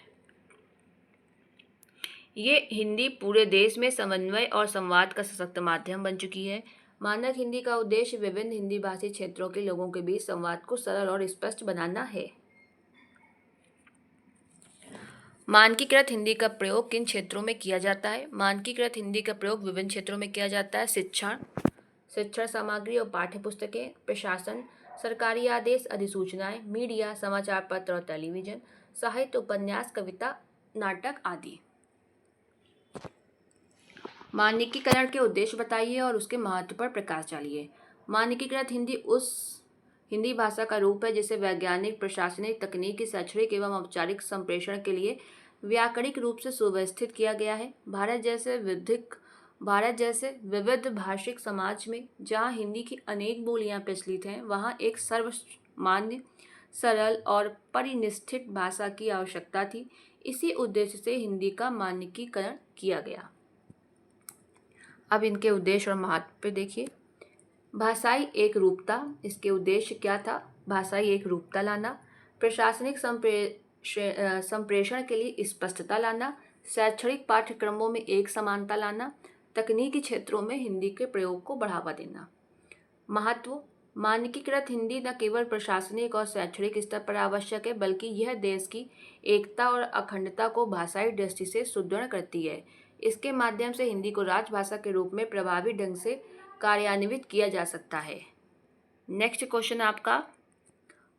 ये हिंदी पूरे देश में समन्वय और संवाद का सशक्त माध्यम बन चुकी है। मानक हिंदी का उद्देश्य विभिन्न हिंदी भाषी क्षेत्रों के लोगों के बीच संवाद को सरल और स्पष्ट बनाना है। मानकीकृत हिंदी का प्रयोग किन क्षेत्रों में किया जाता है? मानकीकृत हिंदी का प्रयोग विभिन्न क्षेत्रों में किया जाता है। शिक्षण सामग्री और पाठ्य पुस्तकें, प्रशासन, सरकारी आदेश, अधिसूचनाएं, मीडिया, समाचार पत्र और टेलीविजन, साहित्य, उपन्यास, कविता, नाटक आदि। मानकीकरण के उद्देश्य बताइए और उसके महत्व पर प्रकाश डालिए। मानकीकृत हिंदी उस हिंदी भाषा का रूप है जिसे वैज्ञानिक, प्रशासनिक, तकनीकी, शैक्षणिक एवं औपचारिक संप्रेषण के लिए व्याकरणिक रूप से सुव्यवस्थित किया गया है। भारत जैसे विविध भाषिक समाज में जहाँ हिंदी की अनेक बोलियाँ प्रचलित हैं, वहाँ एक सर्वमान्य, सरल और परिनिष्ठित भाषा की आवश्यकता थी। इसी उद्देश्य से हिंदी का मानकीकरण किया गया। अब इनके उद्देश्य और महत्व पे देखिए। भाषाई एक रूपता, इसके उद्देश्य क्या था? भाषाई एक रूपता लाना, प्रशासनिक संप्रेषण के लिए स्पष्टता लाना, शैक्षणिक पाठ्यक्रमों में एक समानता लाना, तकनीकी क्षेत्रों में हिंदी के प्रयोग को बढ़ावा देना। महत्व, मानकीकृत हिंदी न केवल प्रशासनिक और शैक्षणिक स्तर पर आवश्यक है, बल्कि यह देश की एकता और अखंडता को भाषाई दृष्टि से सुदृढ़ करती है। इसके माध्यम से हिंदी को राजभाषा के रूप में प्रभावी ढंग से कार्यान्वित किया जा सकता है। नेक्स्ट क्वेश्चन आपका,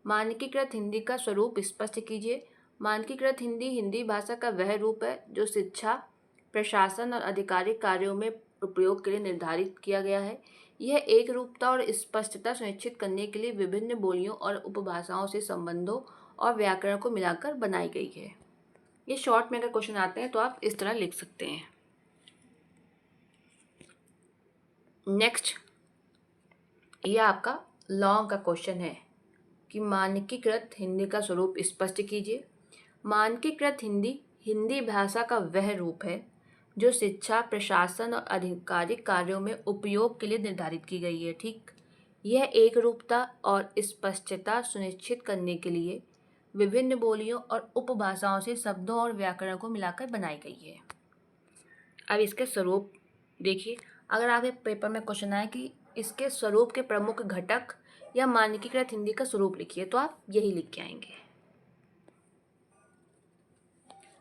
मानकीकृत हिंदी का स्वरूप स्पष्ट कीजिए। मानकीकृत हिंदी हिंदी भाषा का वह रूप है जो शिक्षा, प्रशासन और आधिकारिक कार्यों में उपयोग के लिए निर्धारित किया गया है। यह एक रूपता और स्पष्टता सुनिश्चित करने के लिए विभिन्न बोलियों और उपभाषाओं से संबंधों और व्याकरण को मिलाकर बनाई गई है। ये शॉर्ट में अगर क्वेश्चन आते हैं तो आप इस तरह लिख सकते हैं। नेक्स्ट, ये आपका लॉन्ग का क्वेश्चन है कि मानकीकृत हिंदी का स्वरूप स्पष्ट कीजिए। मानकीकृत हिंदी हिंदी भाषा का वह रूप है जो शिक्षा, प्रशासन और आधिकारिक कार्यों में उपयोग के लिए निर्धारित की गई है। ठीक, यह एक रूपता और स्पष्टता सुनिश्चित करने के लिए विभिन्न बोलियों और उपभाषाओं से शब्दों और व्याकरण को मिलाकर बनाई गई है। अब इसके स्वरूप देखिए, अगर आपके पेपर में क्वेश्चन आए कि इसके स्वरूप के प्रमुख घटक या मानकीकृत हिंदी का स्वरूप लिखिए, तो आप यही लिख के आएंगे।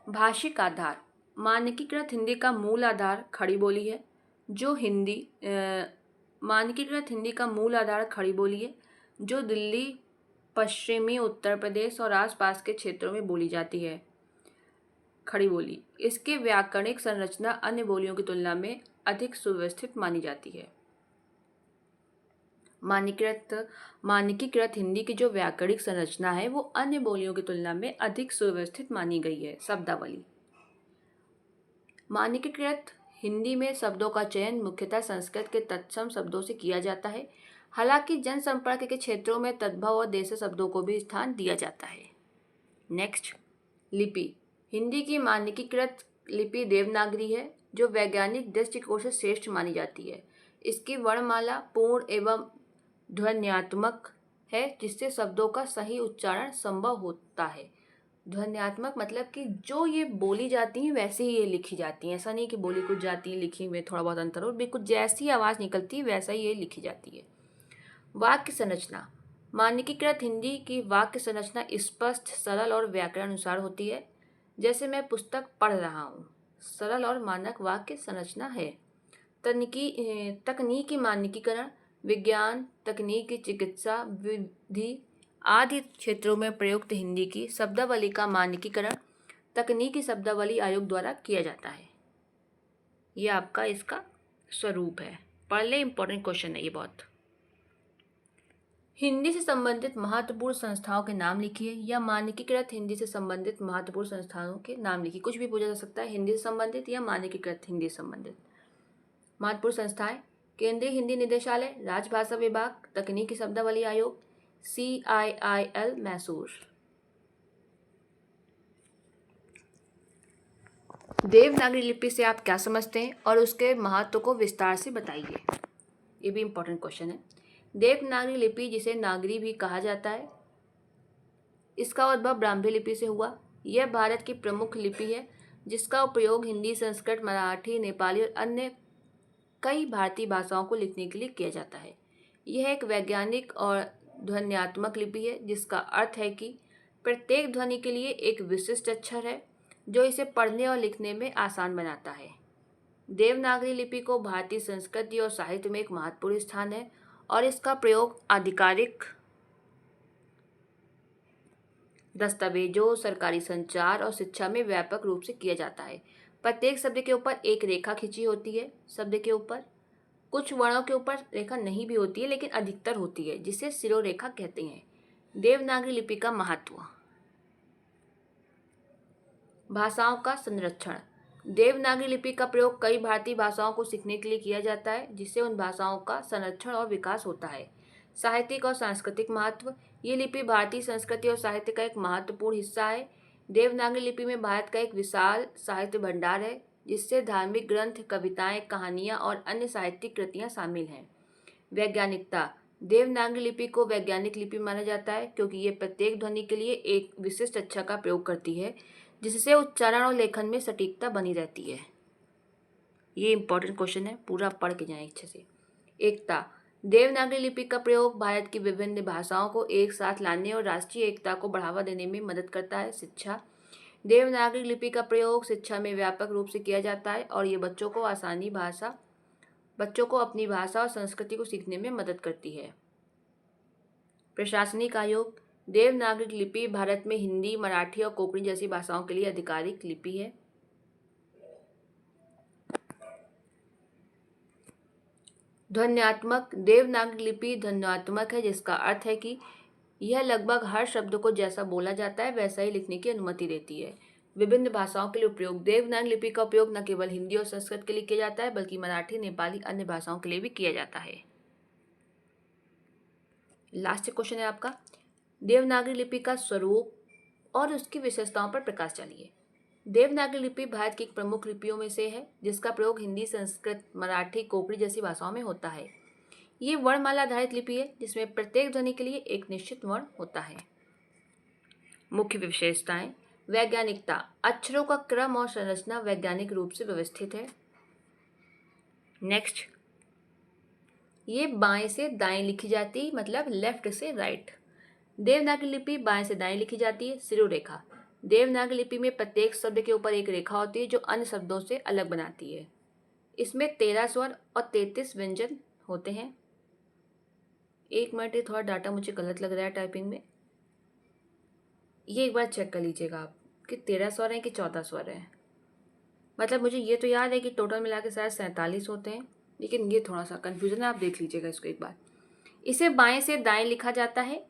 भाषिक आधार। मानकीकृत हिंदी का मूल आधार खड़ी बोली है, जो मानकीकृत हिंदी का मूल आधार खड़ी बोली है जो दिल्ली, पश्चिमी उत्तर प्रदेश और आसपास के क्षेत्रों में बोली जाती है। खड़ी बोली इसके व्याकरणिक संरचना अन्य बोलियों की तुलना में अधिक सुव्यवस्थित मानी जाती है। मानकीकृत हिंदी की जो व्याकरणिक संरचना है वो अन्य बोलियों की तुलना में अधिक सुव्यवस्थित मानी गई है। शब्दावली। मानकीकृत हिंदी में शब्दों का चयन मुख्यतः संस्कृत के तत्सम शब्दों से किया जाता है, हालांकि जनसंपर्क के क्षेत्रों में तद्भव और देशी शब्दों को भी स्थान दिया जाता है। नेक्स्ट, लिपि। हिंदी की मानकीकृत लिपि देवनागरी है, जो वैज्ञानिक दृष्टिकोण से श्रेष्ठ मानी जाती है। इसकी वर्णमाला पूर्ण एवं ध्वन्यात्मक है, जिससे शब्दों का सही उच्चारण संभव होता है। ध्वन्यात्मक मतलब कि जो ये बोली जाती हैं वैसे ही ये लिखी जाती हैं। ऐसा नहीं कि बोली कुछ जाती है, लिखी में थोड़ा बहुत अंतर हो, बिल्कुल जैसी आवाज़ निकलती है वैसा ही ये लिखी जाती है। वाक्य संरचना। मानकीकृत हिंदी की वाक्य संरचना स्पष्ट, सरल और व्याकरण अनुसार होती है। जैसे मैं पुस्तक पढ़ रहा हूँ, सरल और मानक वाक्य संरचना है। तकनीकी मानकीकरण। विज्ञान, तकनीकी, चिकित्सा, विधि आदि क्षेत्रों में प्रयुक्त हिंदी की शब्दावली का मानकीकरण तकनीकी शब्दावली आयोग द्वारा किया जाता है। ये आपका इसका स्वरूप है। पढ़ ले, इंपॉर्टेंट क्वेश्चन है ये बहुत। हिंदी से संबंधित महत्वपूर्ण संस्थाओं के नाम लिखिए, या मानकीकृत हिंदी से संबंधित महत्वपूर्ण संस्थानों के नाम लिखिए। कुछ भी पूछा जा सकता है, हिंदी से संबंधित या मानकीकृत हिंदी से संबंधित। महत्वपूर्ण संस्थाएं: केंद्रीय हिंदी निदेशालय, राजभाषा विभाग, तकनीकी शब्दावली आयोग, CIIL मैसूर। देवनागरी लिपि से आप क्या समझते हैं और उसके महत्व को विस्तार से बताइए। ये भी इंपॉर्टेंट क्वेश्चन है। देवनागरी लिपि, जिसे नागरी भी कहा जाता है, इसका उद्भव ब्राह्मी लिपि से हुआ। यह भारत की प्रमुख लिपि है, जिसका उपयोग हिंदी, संस्कृत, मराठी, नेपाली और अन्य कई भारतीय भाषाओं को लिखने के लिए किया जाता है। यह एक वैज्ञानिक और ध्वन्यात्मक लिपि है, जिसका अर्थ है कि प्रत्येक ध्वनि के लिए एक विशिष्ट अक्षर है जो इसे पढ़ने और लिखने में आसान बनाता है। देवनागरी लिपि को भारतीय संस्कृति और साहित्य में एक महत्वपूर्ण स्थान है और इसका प्रयोग आधिकारिक दस्तावेजों, सरकारी संचार और शिक्षा में व्यापक रूप से किया जाता है। प्रत्येक शब्द के ऊपर एक रेखा खींची होती है। शब्द के ऊपर कुछ वर्णों के ऊपर रेखा नहीं भी होती है, लेकिन अधिकतर होती है, जिसे शिरोरेखा कहते हैं। देवनागरी लिपि का महत्व। भाषाओं का संरक्षण। देवनागरी लिपि का प्रयोग कई भारतीय भाषाओं को सीखने के लिए किया जाता है, जिससे उन भाषाओं का संरक्षण और विकास होता है। साहित्यिक और सांस्कृतिक महत्व। ये लिपि भारतीय संस्कृति और साहित्य का एक महत्वपूर्ण हिस्सा है। देवनागरी लिपि में भारत का एक विशाल साहित्य भंडार है, जिससे धार्मिक ग्रंथ, कविताएं, कहानियां और अन्य साहित्यिक कृतियां शामिल हैं। वैज्ञानिकता। देवनागरी लिपि को वैज्ञानिक लिपि माना जाता है, क्योंकि ये प्रत्येक ध्वनि के लिए एक विशिष्ट अक्षर का प्रयोग करती है, जिससे उच्चारण और लेखन में सटीकता बनी रहती है। ये इंपॉर्टेंट क्वेश्चन है, पूरा पढ़ के जाएं अच्छे से। एकता। देवनागरी लिपि का प्रयोग भारत की विभिन्न भाषाओं को एक साथ लाने और राष्ट्रीय एकता को बढ़ावा देने में मदद करता है। शिक्षा। देवनागरी लिपि का प्रयोग शिक्षा में व्यापक रूप से किया जाता है और ये बच्चों को अपनी भाषा और संस्कृति को सीखने में मदद करती है। प्रशासनिक आयोग। देवनागरी लिपि भारत में हिंदी, मराठी और कोंकणी जैसी भाषाओं के लिए आधिकारिक लिपि है। ध्वन्यात्मक। देवनागरी लिपि ध्वन्यात्मक है, जिसका अर्थ है कि यह लगभग हर शब्द को जैसा बोला जाता है वैसा ही लिखने की अनुमति देती है। विभिन्न भाषाओं के लिए उपयोग। देवनागरी लिपि का उपयोग न केवल हिंदी और संस्कृत के लिए किया जाता है, बल्कि मराठी, नेपाली, अन्य भाषाओं के लिए भी किया जाता है। लास्ट क्वेश्चन है आपका, देवनागरी लिपि का स्वरूप और उसकी विशेषताओं पर प्रकाश डालिए। देवनागरी लिपि भारत की एक प्रमुख लिपियों में से है, जिसका प्रयोग हिंदी, संस्कृत, मराठी, कोंकणी जैसी भाषाओं में होता है। ये वर्णमाला आधारित लिपि है जिसमें प्रत्येक ध्वनि के लिए एक निश्चित वर्ण होता है। मुख्य विशेषताएं। वैज्ञानिकता, अक्षरों का क्रम और संरचना वैज्ञानिक रूप से व्यवस्थित है। नेक्स्ट, ये बाएं से दाएं लिखी जाती है, मतलब लेफ्ट से राइट। देवनागरी लिपि बाएं से दाएं लिखी जाती है। शिरोरेखा, देवनागरी लिपि में प्रत्येक शब्द के ऊपर एक रेखा होती है जो अन्य शब्दों से अलग बनाती है। इसमें 13 स्वर और 33 व्यंजन होते हैं। एक मिनट, ये थोड़ा डाटा मुझे गलत लग रहा है टाइपिंग में, ये एक बार चेक कर लीजिएगा आप कि 13 स्वर हैं कि 14 स्वर हैं। मतलब मुझे ये तो याद है कि टोटल मिला के शायद 47 होते हैं, लेकिन ये थोड़ा सा कन्फ्यूजन है, आप देख लीजिएगा इसको एक बार। इसे बाएं से दाएं लिखा जाता है।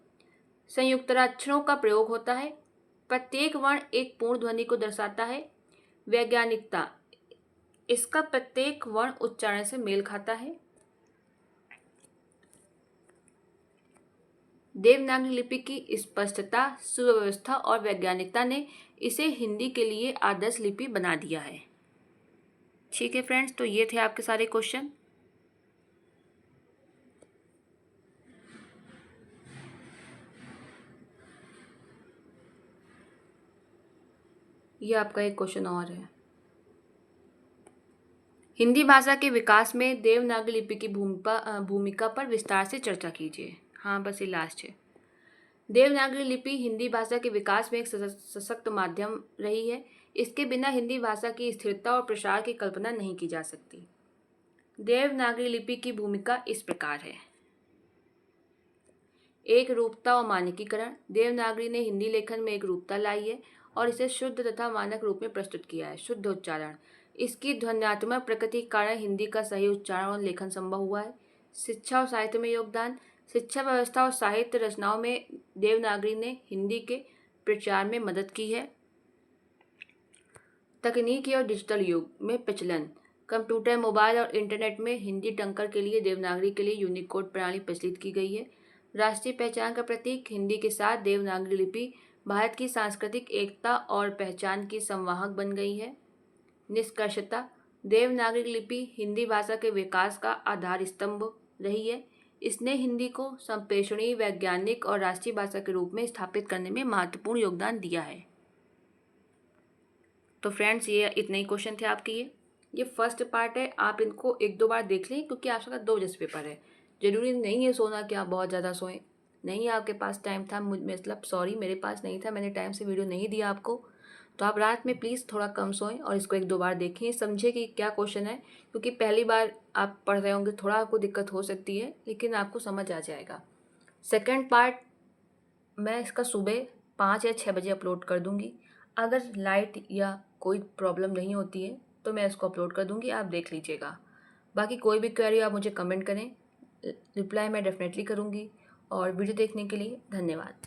संयुक्ताक्षरों का प्रयोग होता है। प्रत्येक वर्ण एक पूर्ण ध्वनि को दर्शाता है। वैज्ञानिकता, इसका प्रत्येक वर्ण उच्चारण से मेल खाता है। देवनागरी लिपि की स्पष्टता, सुव्यवस्था और वैज्ञानिकता ने इसे हिंदी के लिए आदर्श लिपि बना दिया है। ठीक है फ्रेंड्स, तो ये थे आपके सारे क्वेश्चन। ये आपका एक क्वेश्चन और है। हिंदी भाषा के विकास में देवनागरी लिपि की भूमिका पर विस्तार से चर्चा कीजिए। हाँ, बस ये लास्ट है। देवनागरी लिपि हिंदी भाषा के विकास में एक सशक्त माध्यम रही है। इसके बिना हिंदी भाषा की स्थिरता और प्रसार की कल्पना नहीं की जा सकती। देवनागरी लिपि की भूमिका इस प्रकार है। एक रूपता और मानकीकरण। देवनागरी ने हिंदी लेखन में एक रूपता लाई है और इसे शुद्ध तथा मानक रूप में प्रस्तुत किया है। शुद्ध उच्चारण, इसकी ध्वन्यात्मक प्रकृति के कारण हिंदी का सही उच्चारण और लेखन संभव हुआ है। शिक्षा और साहित्य में योगदान। शिक्षा व्यवस्था और साहित्य रचनाओं में देवनागरी ने हिंदी के प्रचार में मदद की है। तकनीकी और डिजिटल युग में प्रचलन। कंप्यूटर, मोबाइल और इंटरनेट में हिंदी टंकर के लिए देवनागरी के लिए यूनिकोड प्रणाली प्रचलित की गई है। राष्ट्रीय पहचान का प्रतीक। हिंदी के साथ देवनागरी लिपि भारत की सांस्कृतिक एकता और पहचान की संवाहक बन गई है। निष्कर्षता, देवनागरी लिपि हिंदी भाषा के विकास का आधार स्तंभ रही है। इसने हिंदी को संप्रेषणीय, वैज्ञानिक और राष्ट्रीय भाषा के रूप में स्थापित करने में महत्वपूर्ण योगदान दिया है। तो फ्रेंड्स, ये इतने ही क्वेश्चन थे आपके। ये फर्स्ट पार्ट है, आप इनको 1-2 बार देख लें क्योंकि आपका 2 बजे से पेपर है। ज़रूरी नहीं है सोना कि आप बहुत ज़्यादा सोएं। नहीं, आपके पास टाइम था, मतलब सॉरी, मेरे पास नहीं था, मैंने टाइम से वीडियो नहीं दिया आपको, तो आप रात में प्लीज़ थोड़ा कम सोएं और इसको 1-2 बार देखें, समझें कि क्या क्वेश्चन है, क्योंकि पहली बार आप पढ़ रहे होंगे, थोड़ा आपको दिक्कत हो सकती है, लेकिन आपको समझ आ जाएगा। सेकेंड पार्ट मैं इसका सुबह 5 या 6 बजे अपलोड कर दूँगी। अगर लाइट या कोई प्रॉब्लम नहीं होती है तो मैं इसको अपलोड कर दूँगी, आप देख लीजिएगा। बाकी कोई भी क्वेरी आप मुझे कमेंट करें, रिप्लाई मैं डेफिनेटली करूँगी। और वीडियो देखने के लिए धन्यवाद।